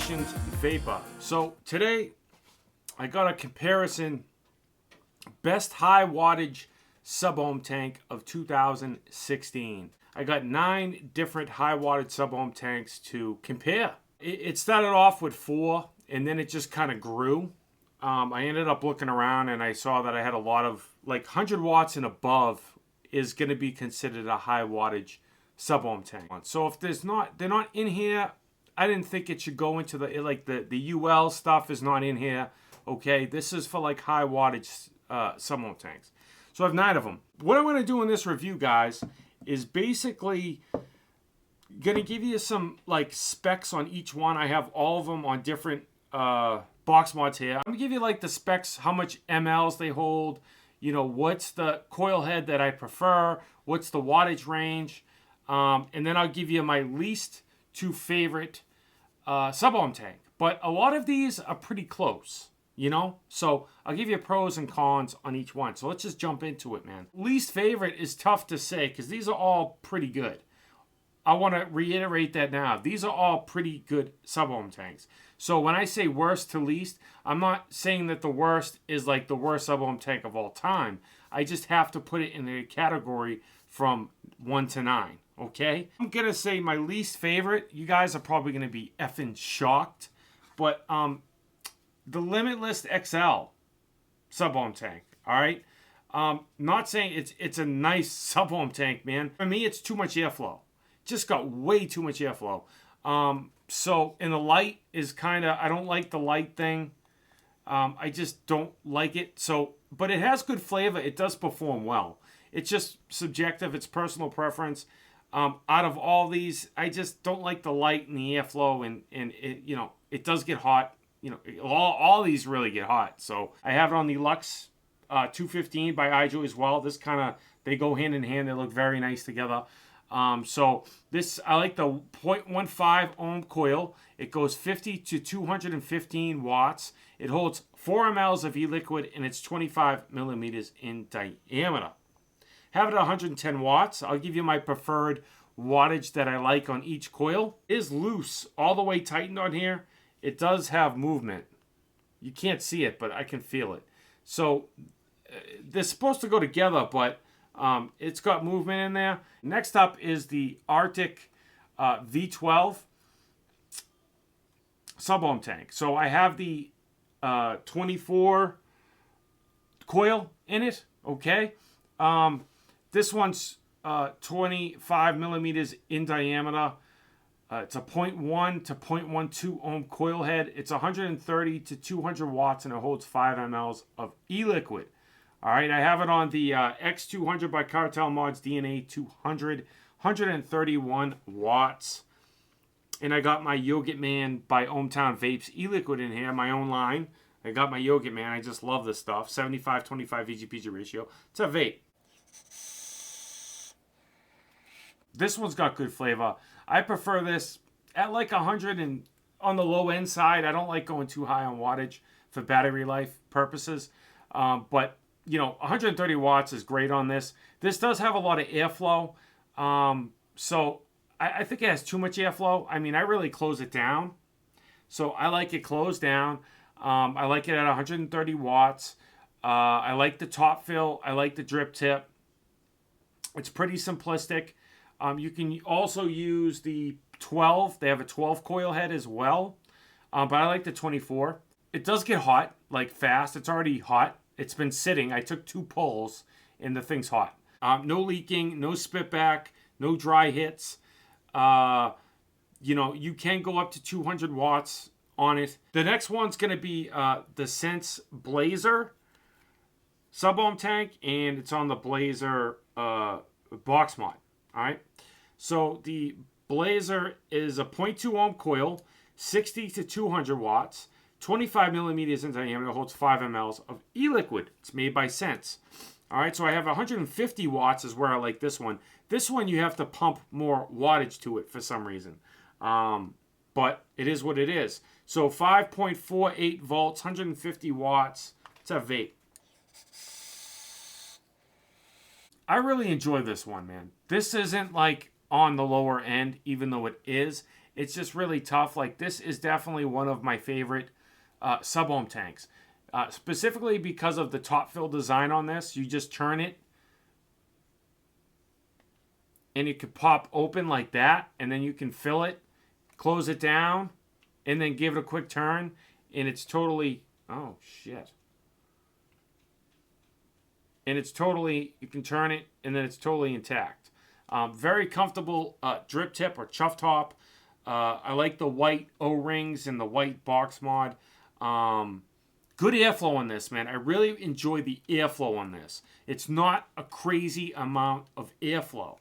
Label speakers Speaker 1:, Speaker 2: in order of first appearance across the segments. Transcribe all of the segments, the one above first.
Speaker 1: AmbitionZ VapeR. So today I got a comparison best high wattage sub-ohm tank of 2016. I got 9 different high wattage sub-ohm tanks to compare. It started off with 4 and then it just kind of grew. I ended up looking around and I saw that I had a lot of like 100 watts and above is going to be considered a high wattage sub-ohm tank. So if they're not in here, I didn't think it should go into the UL stuff is not in here. Okay, this is for like high wattage sub-ohm tanks. So I have 9 of them. What I'm going to do in this review, guys, is basically going to give you some like specs on each one. I have all of them on different box mods here. I'm going to give you like the specs, how much mLs they hold, you know, what's the coil head that I prefer, what's the wattage range, and then I'll give you my least 2 favorite sub-ohm tank. But a lot of these are pretty close, you know? So I'll give you pros and cons on each one. So let's just jump into it, man. Least favorite is tough to say because these are all pretty good. I want to reiterate that now. These are all pretty good sub-ohm tanks. So when I say worst to least, I'm not saying that the worst is like the worst sub-ohm tank of all time. I just have to put it in a category from 1 to 9, okay? I'm going to say my least favorite. You guys are probably going to be effing shocked. But the Limitless XL sub-ohm tank, all right? Not saying it's a nice sub-ohm tank, man. For me, it's too much airflow. Just got way too much airflow. So, and the light is kind of, I don't like the light thing. I just don't like it. So, but it has good flavor. It does perform well. It's just subjective. It's personal preference. Out of all these, I just don't like the light and the airflow, and it, you know, it does get hot. You know, all these really get hot. So I have it on the Lux 215 by iJoy as well. This kind of, they go hand in hand. They look very nice together. So this, I like the 0.15 ohm coil. It goes 50 to 215 watts. It holds 4 mLs of e-liquid and it's 25 millimeters in diameter. Have it at 110 watts. I'll give you my preferred wattage that I like on each coil. It is loose, all the way tightened on here. It does have movement. You can't see it, but I can feel it. So they're supposed to go together, but it's got movement in there. Next up is the Arctic V12 sub-ohm tank. So I have the 24 coil in it, okay? This one's 25 millimeters in diameter. It's a 0.1 to 0.12 ohm coil head. It's 130 to 200 watts and it holds 5 mLs of e-liquid. All right, I have it on the X200 by Cartel Mods DNA 200, 131 watts. And I got my Yogurt Man by ohmTown Vapes e-liquid in here, my own line. I got my Yogurt Man. I just love this stuff. 75-25 VGPG ratio. It's a vape. This one's got good flavor. I prefer this at like 100 and on the low end side. I don't like going too high on wattage for battery life purposes. But you know, 130 watts is great on this. This does have a lot of airflow. So I think it has too much airflow. I mean, I really close it down. So I like it closed down. I like it at 130 watts. I like the top fill. I like the drip tip. It's pretty simplistic. You can also use the 12. They have a 12 coil head as well. But I like the 24. It does get hot, like fast. It's already hot. It's been sitting. I took 2 pulls and the thing's hot. No leaking, no spit back, no dry hits. You know, you can go up to 200 watts on it. The next one's going to be the Sense Blazer sub-ohm tank, and it's on the Blazer box mod. All right. So the Blazer is a 0.2 ohm coil, 60 to 200 watts. 25 millimeters in diameter, holds 5 mLs of e-liquid. It's made by Sense. All right, so I have 150 watts is where I like this one. This one, you have to pump more wattage to it for some reason. But it is what it is. So 5.48 volts, 150 watts. It's a vape. I really enjoy this one, man. This isn't like on the lower end, even though it is. it's just really tough. Like, this is definitely one of my favorite sub-ohm tanks. Specifically because of the top fill design on this. You just turn it and it could pop open like that, and then you can fill it, close it down, and then give it a quick turn, and it's totally, oh shit. And it's totally, you can turn it, and then it's totally intact. Very comfortable drip tip or chuff top. I like the white O-rings and the white box mod. Good airflow on this, man. I really enjoy the airflow on this. It's not a crazy amount of airflow.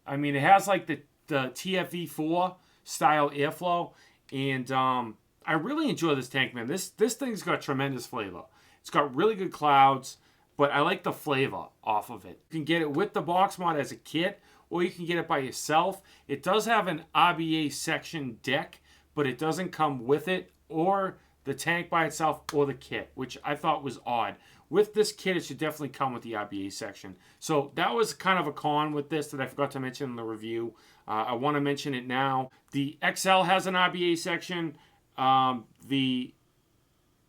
Speaker 1: I mean, it has like the TFV4 style airflow, and I really enjoy this tank, man. This thing's got tremendous flavor. It's got really good clouds, but I like the flavor off of it. You can get it with the box mod as a kit, or you can get it by yourself. It does have an RBA section deck, but it doesn't come with it, or the tank by itself, or the kit, which I thought was odd. With this kit, it should definitely come with the RBA section. So that was kind of a con with this that I forgot to mention in the review. I want to mention it now. The XL has an RBA section. The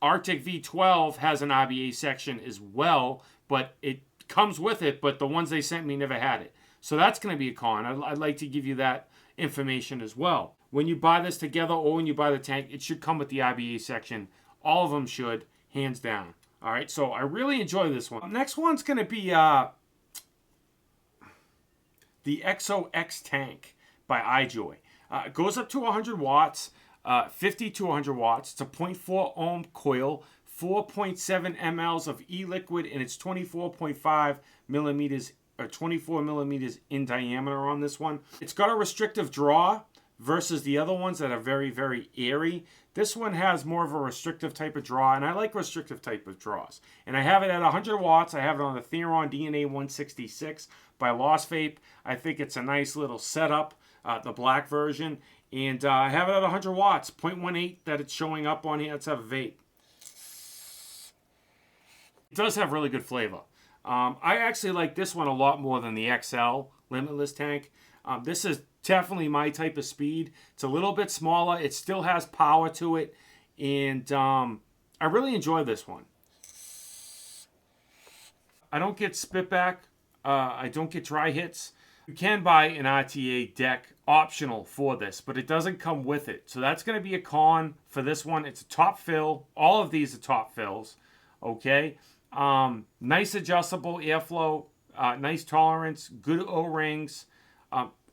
Speaker 1: Arctic V12 has an RBA section as well, but it comes with it, but the ones they sent me never had it. So that's going to be a con. I'd like to give you that information as well. When you buy this together, or when you buy the tank, it should come with the RBA section. All of them should, hands down. All right, so I really enjoy this one. Next one's going to be the EXO X Tank by iJoy. It goes up to 100 watts, 50 to 100 watts. It's a 0.4 ohm coil, 4.7 mLs of e-liquid, and it's 24.5 millimeters, or 24 millimeters in diameter on this one. It's got a restrictive draw versus the other ones that are very, very airy. This one has more of a restrictive type of draw, and I like restrictive type of draws. And I have it at 100 watts. I have it on the Theron DNA 166 by Lost Vape. I think it's a nice little setup, the black version. And I have it at 100 watts, 0.18 that it's showing up on here. Let's have a vape. It does have really good flavor. I actually like this one a lot more than the XL Limitless tank. This is definitely my type of speed. It's a little bit smaller. It still has power to it. And I really enjoy this one. I don't get spitback. I don't get dry hits. You can buy an RTA deck optional for this, but it doesn't come with it. So that's going to be a con for this one. It's a top fill. All of these are top fills. Okay. Nice adjustable airflow. Nice tolerance. Good O-rings.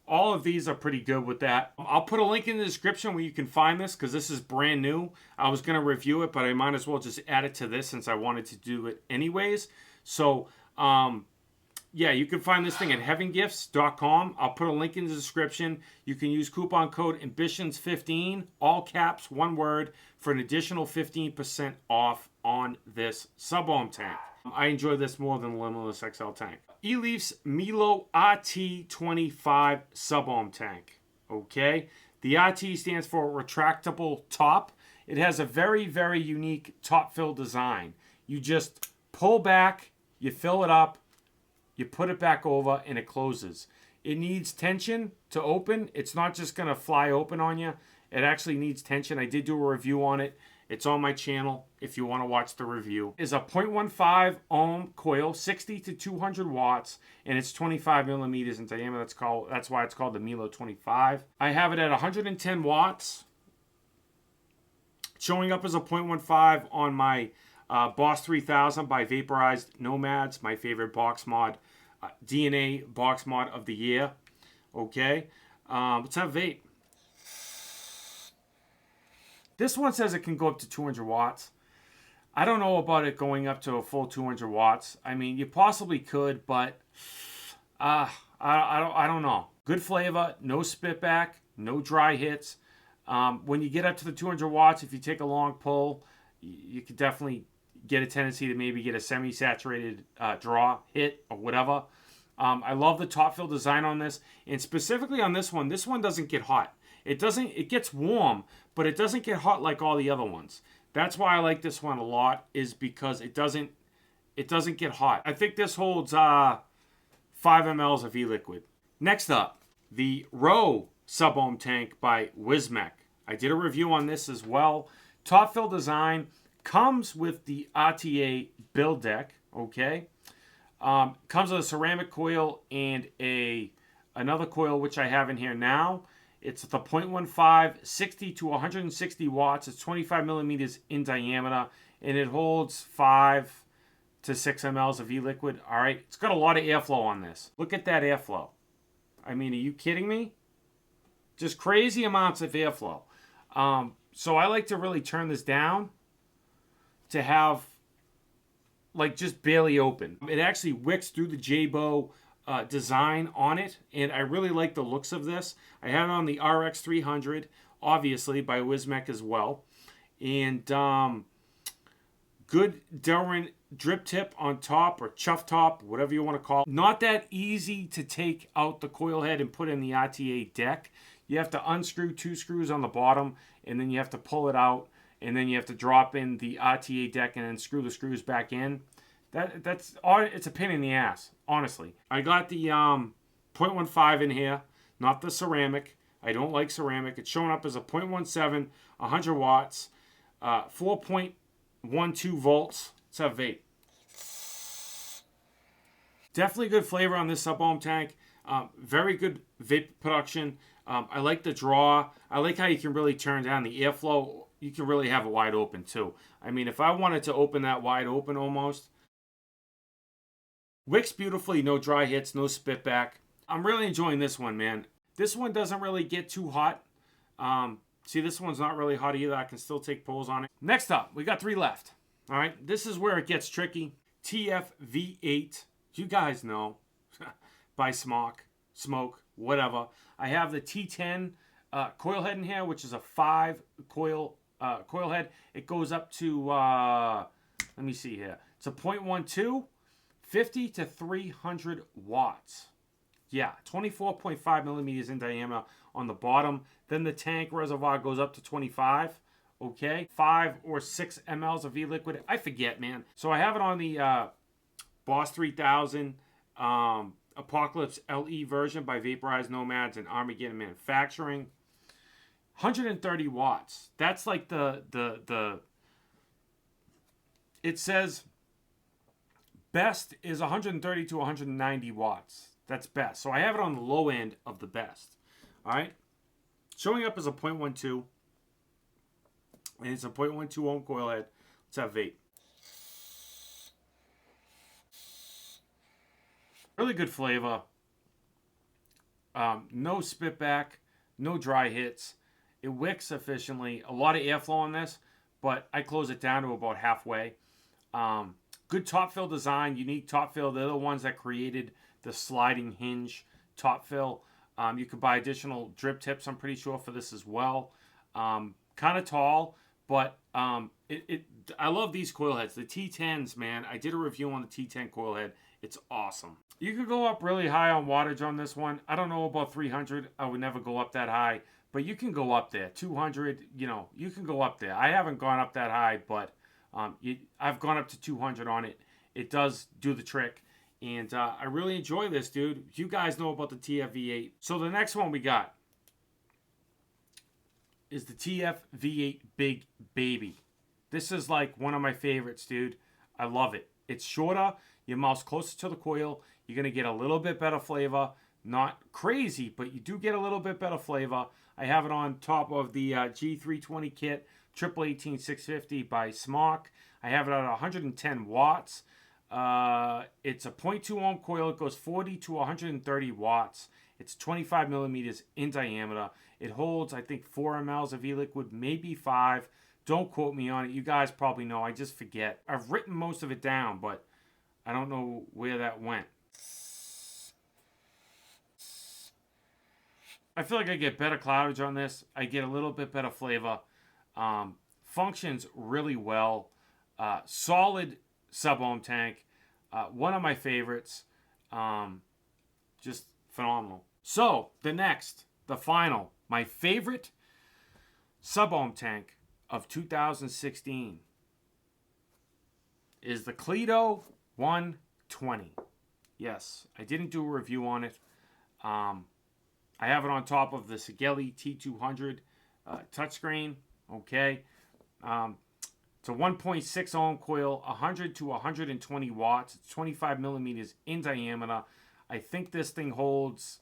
Speaker 1: All of these are pretty good with that. I'll put a link in the description where you can find this, because this is brand new. I was going to review it, but I might as well just add it to this since I wanted to do it anyways. So, yeah, you can find this thing at heavengifts.com. I'll put a link in the description. You can use coupon code AmbitionZ15, all caps, one word, for an additional 15% off on this sub-ohm tank. I enjoy this more than the Limitless XL tank. eLeaf's Milo RT25 sub-ohm tank. Okay? The RT stands for retractable top. It has a very, very unique top fill design. You just pull back, you fill it up, you put it back over, and it closes. It needs tension to open. It's not just going to fly open on you. It actually needs tension. I did do a review on it. It's on my channel if you want to watch the review. It's a 0.15 ohm coil, 60 to 200 watts, and it's 25 millimeters in diameter. That's why it's called the Milo 25. I have it at 110 watts, showing up as a 0.15 on my Boss 3000 by Vaporized Nomads, my favorite box mod, DNA box mod of the year. Okay, let's have vape. This one says it can go up to 200 watts. I don't know about it going up to a full 200 watts. I mean, you possibly could, but I don't know. Good flavor, no spitback, no dry hits. When you get up to the 200 watts, if you take a long pull, you could definitely get a tendency to maybe get a semi-saturated draw hit or whatever. I love the top fill design on this, and specifically on this one doesn't get hot. It gets warm, but it doesn't get hot like all the other ones. That's why I like this one a lot, is because it doesn't get hot. I think this holds 5 mLs of e-liquid. Next up, the Row sub-ohm tank by Wismec. I did a review on this as well. Top fill design, comes with the RTA build deck, okay? Comes with a ceramic coil and another coil, which I have in here now. It's the 0.15, 60 to 160 watts. It's 25 millimeters in diameter, and it holds 5 to 6 mLs of e-liquid. All right, it's got a lot of airflow on this. Look at that airflow. I mean, are you kidding me? Just crazy amounts of airflow. So I like to really turn this down to have like just barely open. It actually wicks through the J-Bow design on it, and I really like the looks of this. I have it on the RX300, obviously by Wismec as well, and good Delrin drip tip on top, or chuff top, whatever you want to call it. Not that easy to take out the coil head and put in the RTA deck. You have to unscrew 2 screws on the bottom, and then you have to pull it out, and then you have to drop in the RTA deck and then screw the screws back in. It's a pain in the ass, honestly. I got the 0.15 in here, not the ceramic. I don't like ceramic. It's showing up as a 0.17, 100 watts, 4.12 volts. Let's have vape. Definitely good flavor on this sub-ohm tank. Very good vape production. I like the draw. I like how you can really turn down the airflow. You can really have it wide open too. I mean, if I wanted to open that wide open almost. Wicks beautifully, no dry hits, no spit back. I'm really enjoying this one, man. This one doesn't really get too hot. See, this one's not really hot either. I can still take pulls on it. Next up, we got 3 left. All right, this is where it gets tricky. TFV8, you guys know, by Smoke, whatever. I have the T10 coil head in here, which is a 5 coil head. It goes up to, let me see here. It's a 0.12, 50 to 300 watts. Yeah, 24.5 millimeters in diameter on the bottom. Then the tank reservoir goes up to 25. Okay, 5 or 6 mLs of e-liquid. I forget, man. So I have it on the Boss 3000 Apocalypse LE version by Vaporized Nomads and Armageddon Manufacturing. 130 watts. That's like it says best is 130 to 190 watts. That's best. So I have it on the low end of the best. All right. Showing up as a 0.12. And it's a 0.12 ohm coil head. Let's have vape. Really good flavor. No spit back. No dry hits. It wicks efficiently. A lot of airflow on this, but I close it down to about halfway. Good top fill design. Unique top fill. They're the ones that created the sliding hinge top fill. You could buy additional drip tips, I'm pretty sure, for this as well. Kind of tall, but I love these coil heads. The T10s, man. I did a review on the T10 coil head. It's awesome. You could go up really high on wattage on this one. I don't know about 300. I would never go up that high, but you can go up there. 200, you can go up there. I haven't gone up that high, but I've gone up to 200 on it. It does do the trick. And I really enjoy this, dude. You guys know about the TFV8. So the next one we got is the TFV8 Big Baby. This is like one of my favorites, dude. I love it. It's shorter. Your mouth's closer to the coil. You're going to get a little bit better flavor. Not crazy, but you do get a little bit better flavor. I have it on top of the G320 kit, 18650 by Smoke. I have it at 110 watts. It's a 0.2 ohm coil. It goes 40 to 130 watts. It's 25 millimeters in diameter. It holds, I think, 4 mLs of e-liquid, maybe 5. Don't quote me on it. You guys probably know. I just forget. I've written most of it down, but I don't know where that went. I feel like I get better cloudage on this. I get a little bit better flavor. Functions really well. Solid sub-ohm tank. One of my favorites. Just phenomenal. So, the final, my favorite sub-ohm tank of 2016 is the Cledo 120. Yes, I didn't do a review on it. I have it on top of the Sigeli T200 touchscreen. Okay. It's a 1.6 ohm coil, 100 to 120 watts. It's 25 millimeters in diameter. I think this thing holds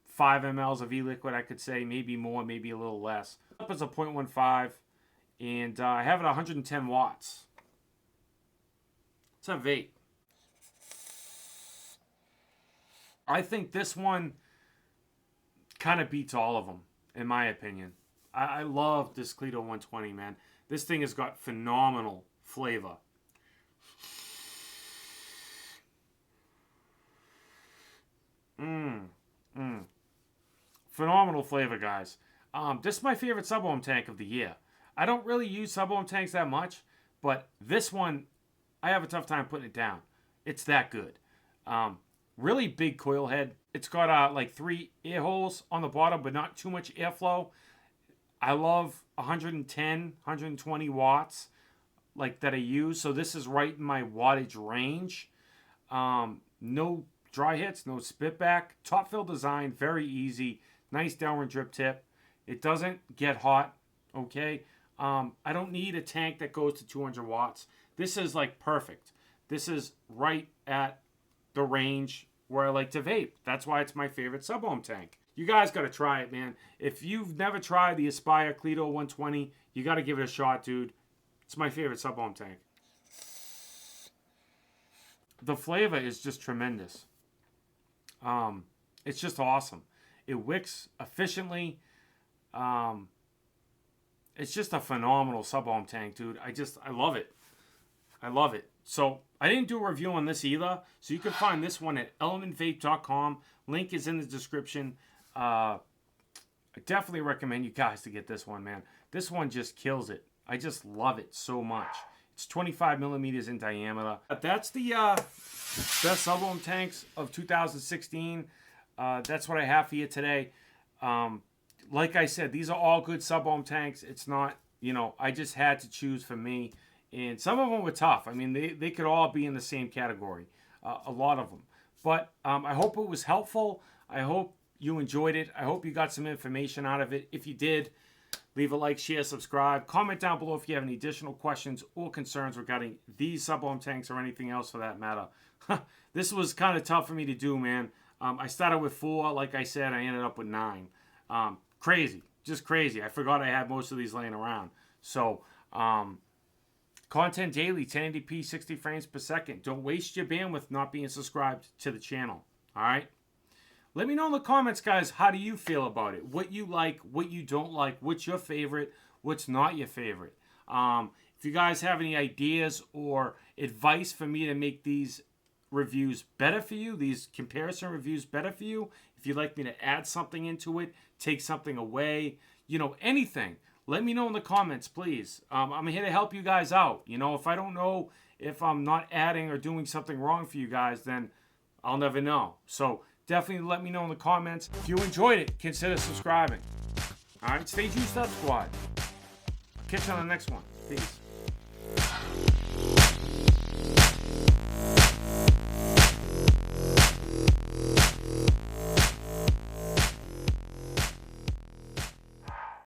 Speaker 1: 5 mLs of e-liquid, I could say. Maybe more, maybe a little less. It's a 0.15, and I have it 110 watts. It's a vape. I think this one kind of beats all of them, in my opinion. I love this Cleto 120, man. This thing has got phenomenal flavor. Phenomenal flavor, guys. This is my favorite sub-ohm tank of the year. I don't really use sub-ohm tanks that much, but this one, I have a tough time putting it down. It's that good. Really big coil head. It's got like 3 air holes on the bottom, but not too much airflow. I love 110, 120 watts like that I use. So this is right in my wattage range. No dry hits, no spit back. Top fill design, very easy. Nice downward drip tip. It doesn't get hot, okay? I don't need a tank that goes to 200 watts. This is like perfect. This is right at the range where I like to vape. That's why it's my favorite sub-ohm tank. You guys got to try it, man. If you've never tried the Aspire Cleto 120, you got to give it a shot, dude. It's my favorite sub-ohm tank. The flavor is just tremendous. It's just awesome. It wicks efficiently. It's just a phenomenal sub-ohm tank, dude. I love it. I love it. So I didn't do a review on this either. So you can find this one at elementvape.com. Link is in the description. I definitely recommend you guys to get this one, man. This one just kills it. I just love it so much. It's 25 millimeters in diameter. That's the best sub-ohm tanks of 2016. That's what I have for you today. Like I said, these are all good sub-ohm tanks. It's not, I just had to choose for me. And some of them were tough. I mean, they could all be in the same category. A lot of them. But I hope it was helpful. I hope you enjoyed it. I hope you got some information out of it. If you did, leave a like, share, subscribe. Comment down below if you have any additional questions or concerns regarding these sub-ohm tanks or anything else for that matter. This was kind of tough for me to do, man. I started with 4. Like I said, I ended up with 9. Crazy. Just crazy. I forgot I had most of these laying around. So, content daily, 1080p, 60 frames per second. Don't waste your bandwidth not being subscribed to the channel. All right? Let me know in the comments, guys, how do you feel about it? What you like, what you don't like, what's your favorite, what's not your favorite. If you guys have any ideas or advice for me to make these reviews better for you, these comparison reviews better for you, if you'd like me to add something into it, take something away, anything, let me know in the comments, please. I'm here to help you guys out. If I don't know if I'm not adding or doing something wrong for you guys, then I'll never know. So definitely let me know in the comments. If you enjoyed it, consider subscribing. All right, stay juiced up, squad. Catch you on the next one. Peace.